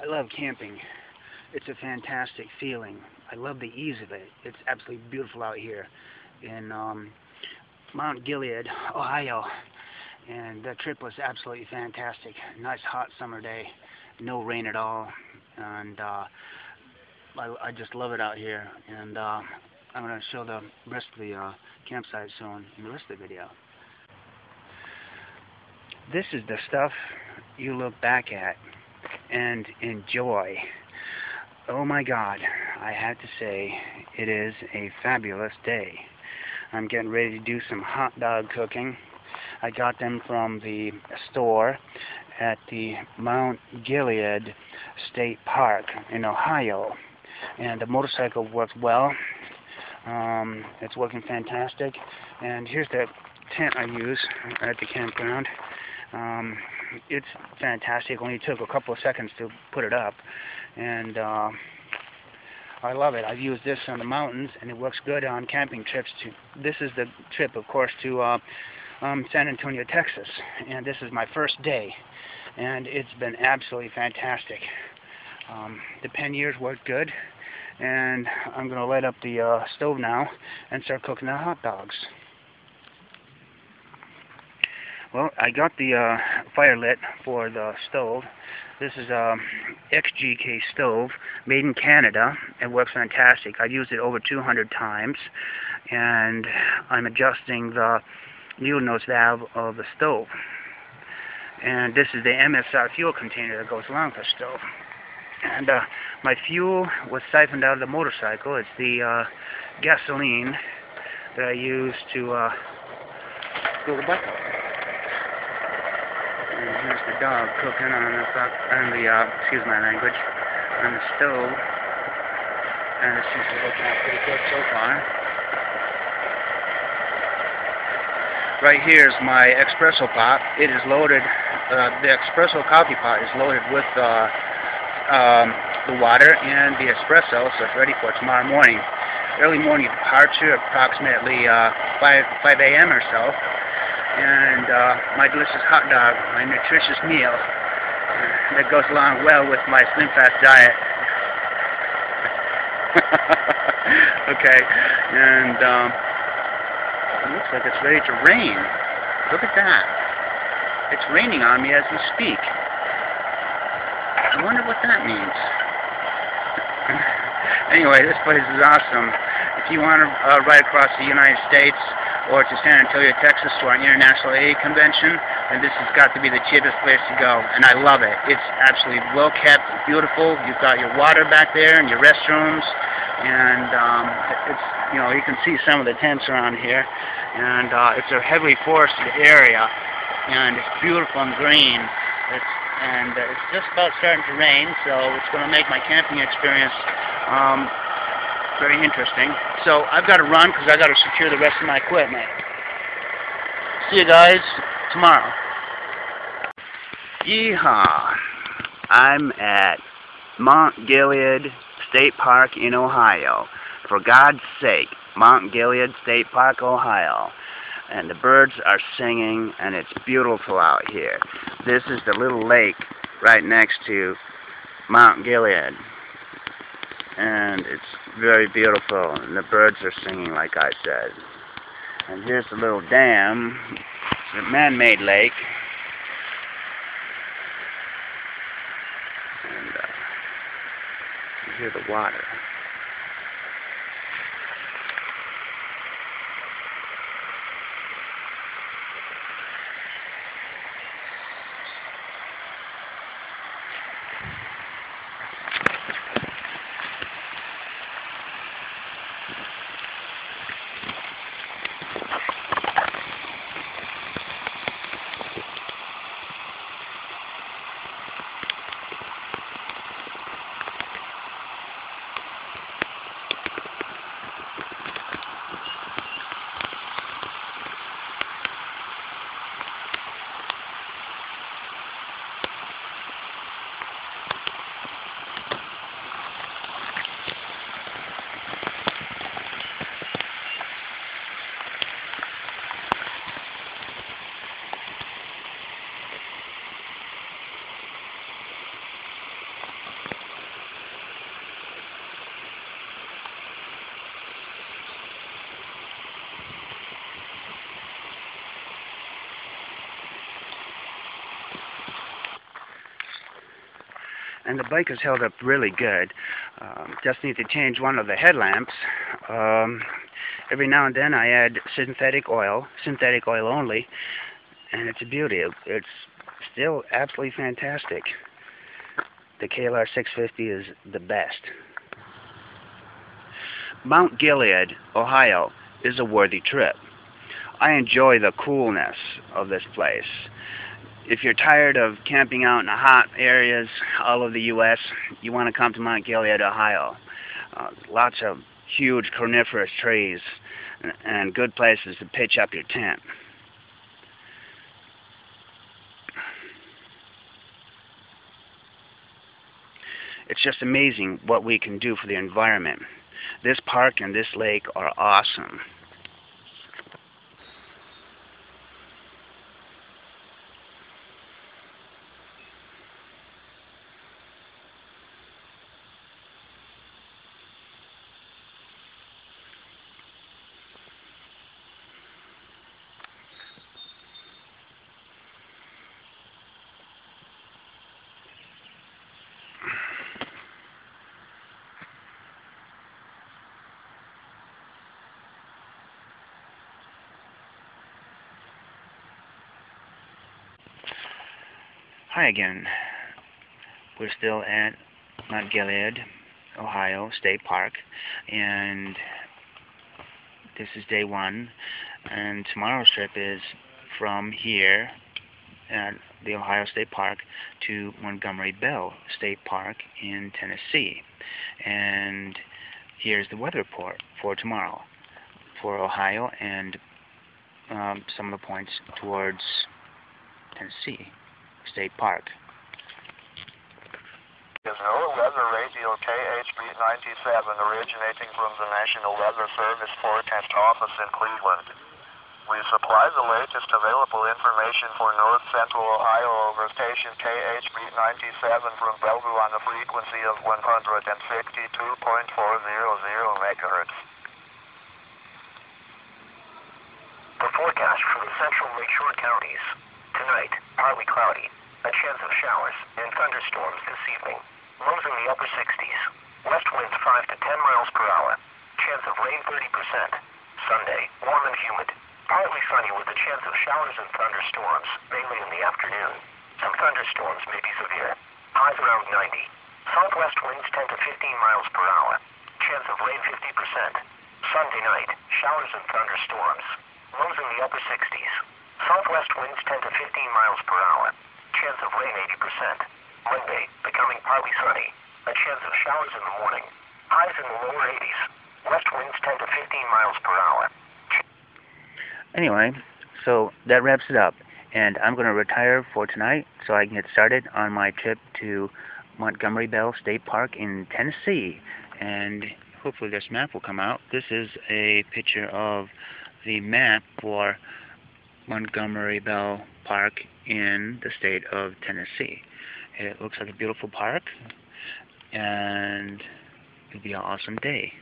I love camping. It's a fantastic feeling. I love the ease of it. It's absolutely beautiful out here in Mount Gilead, Ohio. And that trip was absolutely fantastic. Nice hot summer day, no rain at all, and I just love it out here. And I'm going to show the rest of the campsite soon in the rest of the video. This is the stuff you look back at and enjoy. Oh my God, I have to say, it is a fabulous day. I'm getting ready to do some hot dog cooking. I got them from the store at the Mount Gilead State Park in Ohio. And the motorcycle works well. It's working fantastic. And here's the tent I use at the campground. It's fantastic. Only took a couple of seconds to put it up. And I love it. I've used this on the mountains, and it works good on camping trips. This is the trip, of course, to San Antonio, Texas. And this is my first day. And it's been absolutely fantastic. The panniers worked good. And I'm going to light up the stove now and start cooking the hot dogs. Well, I got the fire lit for the stove. This is a XGK stove made in Canada. It works fantastic. I've used it over 200 times, and I'm adjusting the needle nose valve of the stove. And this is the MSR fuel container that goes along with the stove. And my fuel was siphoned out of the motorcycle. It's the gasoline that I use to fill the bucket. And here's the dog cooking on the excuse my language, on the stove. And it seems to be working out pretty good so far. Right here is my espresso pot. It is loaded. The espresso coffee pot is loaded with the water and the espresso, so it's ready for tomorrow morning. Early morning departure, approximately 5 a.m. or so. And my delicious hot dog, my nutritious meal that goes along well with my Slim Fast diet. Okay, and it looks like it's ready to rain. Look at that. It's raining on me as we speak. I wonder what that means. Anyway, this place is awesome. If you want to ride across the United States or to San Antonio, Texas, to our International AA Convention, then this has got to be the cheapest place to go. And I love it. It's absolutely well kept, beautiful. You've got your water back there and your restrooms, and it's, you know, you can see some of the tents around here. And it's a heavily forested area, and it's beautiful and green. It's just about starting to rain, so it's going to make my camping experience very interesting. So I've got to run because I've got to secure the rest of my equipment. See you guys tomorrow. Yeehaw! I'm at Mount Gilead State Park in Ohio. For God's sake, Mount Gilead State Park, Ohio. And the birds are singing, and it's beautiful out here. This is the little lake right next to Mount Gilead. And it's very beautiful, and the birds are singing, like I said. And here's the little dam. It's a man-made lake. And you hear the water. and the bike has held up really good. Just need to change one of the headlamps. Every now and then I add synthetic oil only, and it's a beauty. It's still absolutely fantastic. The KLR 650 is the best. Mount Gilead, Ohio is a worthy trip. I enjoy the coolness of this place. If you're tired of camping out in the hot areas all over the U.S., you want to come to Mount Gilead, Ohio. Lots of huge coniferous trees and good places to pitch up your tent. It's just amazing what we can do for the environment. This park and this lake are awesome. Hi again. We're still at Mount Gilead, Ohio State Park, and this is day one, and tomorrow's trip is from here at the Ohio State Park to Montgomery Bell State Park in Tennessee. And here's the weather report for tomorrow for Ohio and some of the points towards Tennessee State Park. Is NOAA Weather Radio KHB 97 originating from the National Weather Service Forecast Office in Cleveland. We supply the latest available information for North Central Ohio over station KHB 97 from Bellevue on a frequency of 162.400 MHz. The forecast for the central lakeshore counties. Tonight, partly cloudy. A chance of showers and thunderstorms this evening. Lows in the upper 60s. West winds 5 to 10 miles per hour. Chance of rain 30%. Sunday, warm and humid. Partly sunny with a chance of showers and thunderstorms, mainly in the afternoon. Some thunderstorms may be severe. Highs around 90. Southwest winds 10 to 15 miles per hour. Chance of rain 50%. Sunday night, showers and thunderstorms. Lows in the upper 60s. Southwest winds 10 to 15 miles per hour. Chance of rain 80%. Monday, becoming partly sunny. A chance of showers in the morning. Highs in the lower 80s. West winds 10 to 15 miles per hour. Anyway, so that wraps it up. And I'm going to retire for tonight so I can get started on my trip to Montgomery Bell State Park in Tennessee. And hopefully this map will come out. This is a picture of the map for Montgomery Bell Park in the state of Tennessee. It looks like a beautiful park, and it'll be an awesome day.